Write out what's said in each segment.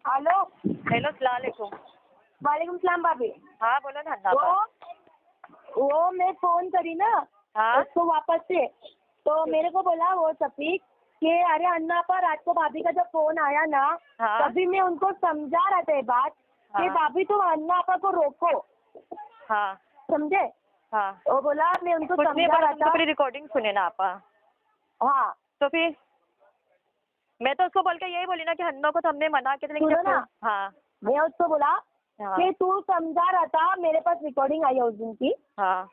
Hello. Hello, सलाम अलैकुम। वालेकुम सलाम भाभी। हाँ बोलो ना अन्ना आपा। वो मैं फोन करी ना हाँ उसको वापस से, तो मेरे को बोला वो सफीक कि अरे अन्ना आपा रात को भाभी का जब फोन आया ना हाँ तभी मैं उनको समझा रहा था ये बात कि हाँ भाभी तुम अन्ना आपा को रोको, हाँ समझे। हाँ। वो बोला मैं उनको कुछ नहीं समझा बोला, रहा तुम तो था। पूरी रिकॉर्डिंग सुने ना आपा। हाँ तो फिर मैं तो उसको बोल के यही बोली ना कि हन्नो को तो हमने मना किया था, लेकिन सुनो जब ना, हाँ मैं उसको बोला हाँ कि तू समझा रहा था, मेरे पास रिकॉर्डिंग आई है उस दिन की, हाँ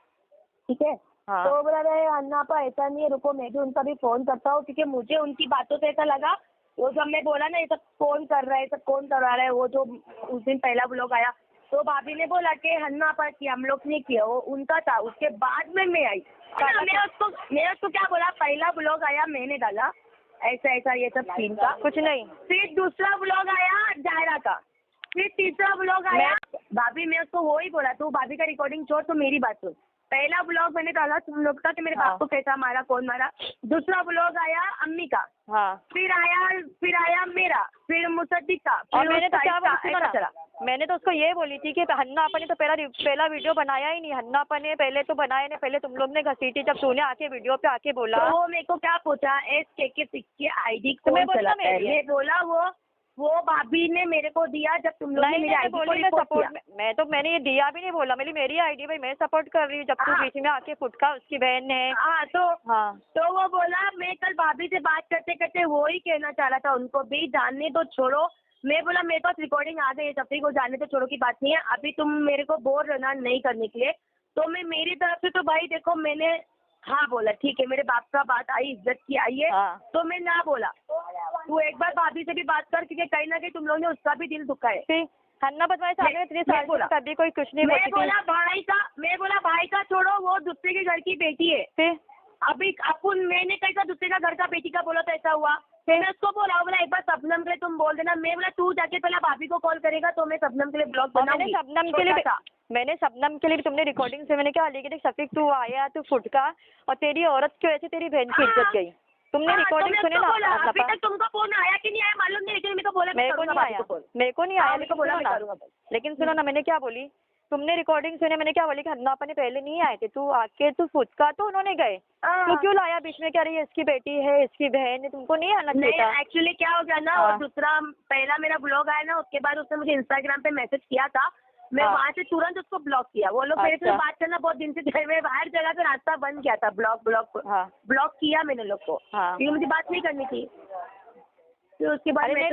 ठीक है। हाँ तो बोला रहे अन्ना आपा ऐसा नहीं है, रुको मैं भी उनका भी फोन करता हूँ, क्योंकि मुझे उनकी बातों से ऐसा लगा वो जो हमने बोला ना ये सब कौन कर रहा है, सब कौन करवा रहा है, वो जो उस दिन पहला ब्लॉग आया तो भाभी ने बोला कि अन्ना आपा किया, हम लोग ने किया, वो उनका था। उसके बाद में मैं आई, मैं उसको क्या बोला, पहला ब्लॉग आया मैंने डाला ऐसा ऐसा ये सब सीन का, कुछ नहीं। फिर दूसरा ब्लॉग आया जायरा का, फिर तीसरा ब्लॉग आया भाभी, मैं उसको वो ही बोला तू भाभी का रिकॉर्डिंग छोड़ तो मेरी बात सुन। पहला ब्लॉग मैंने डाला तुम लोग का कि मेरे बाप को कैसा मारा, कौन मारा। दूसरा ब्लॉग आया अम्मी का, हाँ फिर आया मेरा, फिर मुसद्दिक का, और फिर मैंने तो क्या बोली ऐसा सुनो ना, चला। मैंने तो उसको ये बोली थी कि हन्ना आपा ने तो पहला वीडियो बनाया ही नहीं, हन्ना आपा ने पहले तो बनाया नहीं, पहले तुम लोग ने घसीटी, जब तूने आके वीडियो पे आके बोला तो वो मेरे को क्या पूछा SKK की आईडी तुम्हें कौन बोला चलाता है, मैं बोला वो भाभी ने मेरे को दिया जब तुम लोग ने नहीं मेरी मैं आईडी को बोली मैं रिपोर्ट किया। सपोर्ट मैंने ये दिया भी नहीं, बोला मेरी आईडी भाई मैं सपोर्ट कर रही हूँ, जब तू हाँ। बीच में आके फुटका उसकी बहन ने। हाँ हाँ तो वो बोला मैं कल भाभी से बात करते करते वो ही कहना चाह रहा था उनको भी जानने तो छोड़ो। मैं बोला मेरे पास रिकॉर्डिंग आ गई है, सफरी को जानने तो छोड़ो की बात नहीं है, अभी तुम मेरे को बोल रहे ना नहीं करने के लिए, तो मैं मेरी तरफ से तो भाई देखो मैंने हाँ बोला, ठीक है मेरे बाप का बात आई, इज्जत की आई है, हाँ तो मैं ना बोला। तू एक बार भाभी से भी बात कर, क्योंकि कहीं ना कहीं तुम लोगों ने उसका भी दिल दुखा है। फिर हन्ना बदमाश सामने इतनी साल बोला कभी कोई कुछ नहीं मैं बोलती थी। बोला भाई का छोड़ो, वो दूसरे के घर की बेटी है। फिर अभी अपन मैंने कैसा दूसरे का घर का बेटी का बोला तो ऐसा हुआ, फिर मैं उसको बोला एक बार शबनम के लिए तुम बोल देना। मैं बोला तू जाके पहले भाभी को कॉल करेगा तो मैं शबनम के लिए ब्लॉग और बनाऊंगी। मैंने शबनम के लिए भी तुमने रिकॉर्डिंग से मैंने क्या लेकिन सफीक तू आया तू फुटका और तेरी औरत की वजह से तेरी बहन की इज्जत गई। तुमने रिकॉर्डिंग सुने ना? अभी तक तुमको फोन आया कि नहीं आया मालूम नहीं, लेकिन मेरे को बोला मेरे को नहीं आया मेरे को बोला मैं करूंगा। लेकिन सुनो ना मैंने क्या बोली, तुमने रिकॉर्डिंग सुने, मैंने क्या बोली कि हन्ना आपा ने पहले नहीं आए थे, तू आके तू फुटका तो उन्होंने गए, तू क्यों लाया बीच में, क्या रही है इसकी बेटी है इसकी बहन है, तुमको नहीं आना चाहिए था। एक्चुअली क्या हो गया ना, और दूसरा पहला मेरा ब्लॉग आया ना उसके बाद उसने मुझे इंस्टाग्राम पे मैसेज किया था, मैं वहाँ से तुरंत उसको ब्लॉक किया। वो लोग मेरे से बात करना बहुत दिन से थे, मैं बाहर जगह पे रास्ता बंद किया था, ब्लॉक किया मैंने लोग को, क्योंकि मुझे बात नहीं करनी थी। फिर उसके बाद में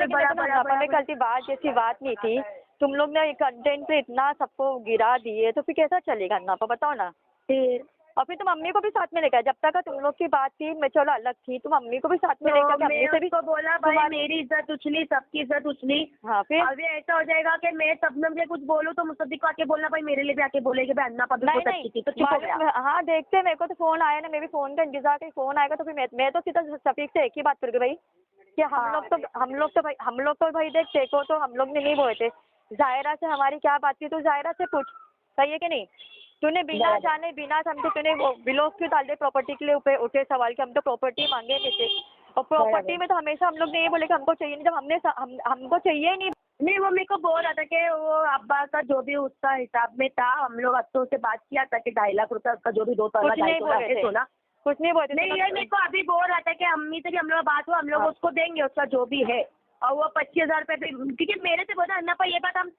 कल की बात जैसी बात नहीं थी, तुम लोग ने कंटेंट पे इतना सबको गिरा दिए तो फिर कैसा चलेगा अन्ना आपा बताओ ना। फिर और फिर तुम मम्मी को भी साथ में लेकर, जब तक तुम लोग की बात थी मैं चलो अलग थी, तुम मम्मी को भी साथ में लेकर मम्मी से भी तो बोला भाई मेरी इज्जत उछली, सबकी इज्जत उछली। हाँ फिर अभी ऐसा हो जाएगा कि मैं शबनम से कुछ बोलूँ तो मुसद्दिक को आके बोलना भाई मेरे लिए भी आके बोलेगी भाई अन्ना आपा बहुत अच्छी थी, तो चुप हो गया। हाँ देखते, मेरे को तो फोन आया ना, मैं भी फोन का इंतजार कर, फोन आएगा तो फिर मैं तो सीधा सफीक से एक ही बात कर गई भाई कि हम लोग तो भाई देख देखो तो हम लोग ने नहीं बोले थे, जायरा से हमारी क्या बात थी, तो जायरा से पूछ, सही है कि नहीं। तूने बिना जाने बिना समझे तूने वो ब्लॉग क्यों डाल दे प्रॉपर्टी के लिए उठे सवाल कि हम तो प्रॉपर्टी मांगे नहीं थे, और प्रॉपर्टी में तो हमेशा हम लोग ने ये बोले कि हमको चाहिए नहीं, जब हमको चाहिए ही नहीं। वो मेरे को बोल रहा था कि वो अब्बा का जो भी उसका हिसाब में था, हम लोग अत्तों से बात किया था कि 2.5 लाख रुपए उसका जो भी 2 कुछ नहीं बोले नहीं, ये मेरे को अभी बोल रहा था कि अम्मी से भी हम लोग बात हुआ, हम लोग उसको देंगे उसका जो भी है, और वो 25,000 रुपए भी, क्योंकि मेरे से बोला अन्ना पर ये बात हम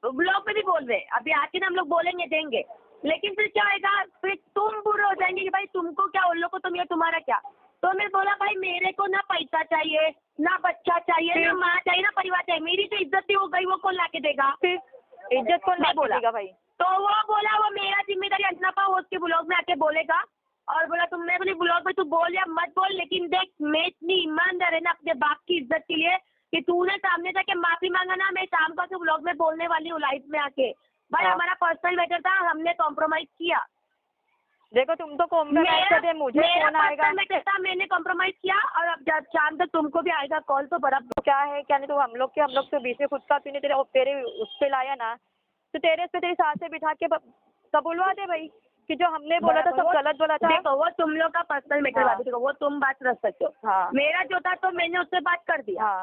ब्लॉग में भी बोल रहे हैं, अभी आके ना हम लोग बोलेंगे देंगे, लेकिन फिर क्या होगा, फिर तुम बुरे हो जाएंगे कि भाई तुमको क्या, उन लोग को तुम, ये तुम्हारा क्या। तो मैं बोला भाई मेरे को ना पैसा चाहिए, ना बच्चा चाहिए, ना माँ चाहिए, ना परिवार चाहिए, मेरी तो इज्जत ही हो गई, वो कौन लाके देगा। फिर इज्जत कौन लाके देगा भाई। तो वो बोला वो मेरा जिम्मेदारी अन्ना पा वो उसके ब्लॉग में आके बोलेगा, और बोला तुमने बोली ब्लॉग में तू बोल या मत बोल, लेकिन देख मैं इतनी ईमानदार है ना अपने बाप की इज्जत के लिए कि तूने सामने जाके माफी मांगा ना, मैं शाम को ब्लॉग में बोलने वाली हूँ लाइव में आके, भाई हमारा पर्सनल मैटर था, हमने कॉम्प्रोमाइज किया। देखो तुम तो कॉम्प्रोमाइज कर दे, मुझे फोन आएगा, मैंने कॉम्प्रोमाइज किया, और अब जब शाम तक तुमको भी आएगा कॉल, तो बराबर क्या है क्या नहीं, तो हम लोग तो बीच में खुद का तूने तेरे उस पे लाया ना, तो तेरे पे तेरी सास से बिठा के कबूलवा दे भाई कि जो हमने बोला था सब गलत बोला था। देखो वो तुम लोग का पर्सनल मैटर, देखो वो तुम बात रख सकते हो, मेरा जो था तो मैंने उससे बात कर दिया।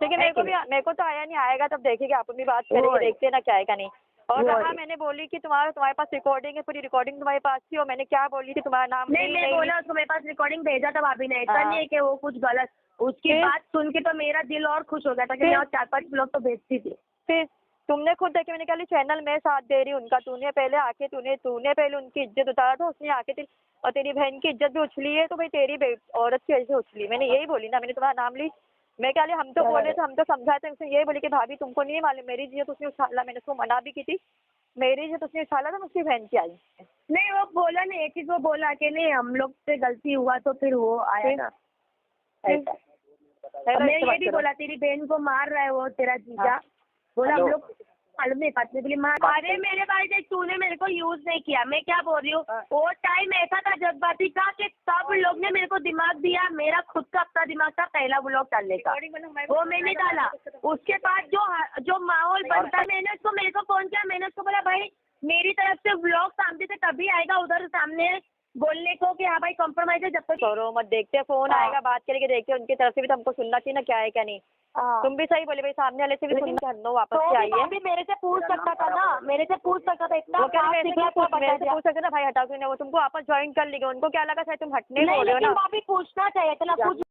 ठीक है, मेरे को तो आया नहीं, आएगा तब देखेंगे, आप भी बात करेंगे, देखते हैं ना क्या आएगा नहीं। और कहा मैंने बोली कि तुम्हारे पास रिकॉर्डिंग है, पूरी रिकॉर्डिंग तुम्हारे पास थी, और मैंने क्या बोली थी, तुम्हारा नाम नहीं, मैं बोला उसको, मेरे पास रिकॉर्डिंग भेजा था भाभी ने, ऐसा नहीं है कि वो कुछ गलत। उसकी बात सुन के तो मेरा दिल और खुश हो गया था कि मैं और 4-5 ब्लॉग तो भेजती थी। फिर तुमने खुद देखे, मैंने कहा चैनल में साथ दे रही उनका, तूने पहले उनकी इज्जत उतारा था, उसने आके और तेरी बहन की इज्जत भी उछली है, तो भाई तेरी औरत की वजह से उछली। मैंने यही बोली ना, मैंने तुम्हारा नाम ली, मैं क्या हम तो बोले थे, हम तो समझाए थे, उसने यही बोली कि भाभी तुमको नहीं मालूम, मेरी इज्जत उसने उछाला, मैंने उसको मना भी की थी, मेरी इज्जत उसने उछाला था, उसकी बहन की आई। नहीं, वो बोला नहीं, एक चीज वो बोला कि नहीं हम लोग से गलती हुआ, तो फिर वो आया ना। मैं ये भी बोला तेरी बहन को मार रहा है वो तेरा जीजा, बोला हम लोग मालूम नहीं, पत्नी बोली मार। अरे मेरे भाई देख, तूने मेरे को यूज नहीं किया, मैं क्या बोल रही हूँ, वो टाइम ऐसा था जज्बाती का कि सब लोग ने मेरे को दिमाग दिया, मेरा खुद का अपना दिमाग था पहला व्लॉग डालने का, वो मैंने डाला। उसके बाद जो माहौल बनता, मैंने उसको, मेरे को फोन किया, मैंने उसको बोला भाई मेरी तरफ से व्लॉग सामने से तभी आएगा उधर सामने बोलने को कि हाँ भाई कॉम्प्रोमाइज है, जब तक करो मत, देखते फोन आएगा, बात करके देखते, उनकी तरफ से भी तो हमको सुनना चाहिए ना क्या है क्या नहीं। तुम भी सही बोले भाई, सामने वाले से भी सुन के वापस से आई है। अभी मेरे से पूछ सकता था ना, मेरे से पूछ सकता था, इतना मेरे से पूछ सकते ना भाई, हटाओ, वो तुमको वापस ज्वाइन कर लेगा, उनको क्या लगा शायद तुम हटने बोल रहे हो ना। भाभी पूछना चाहिए था ना, पूछ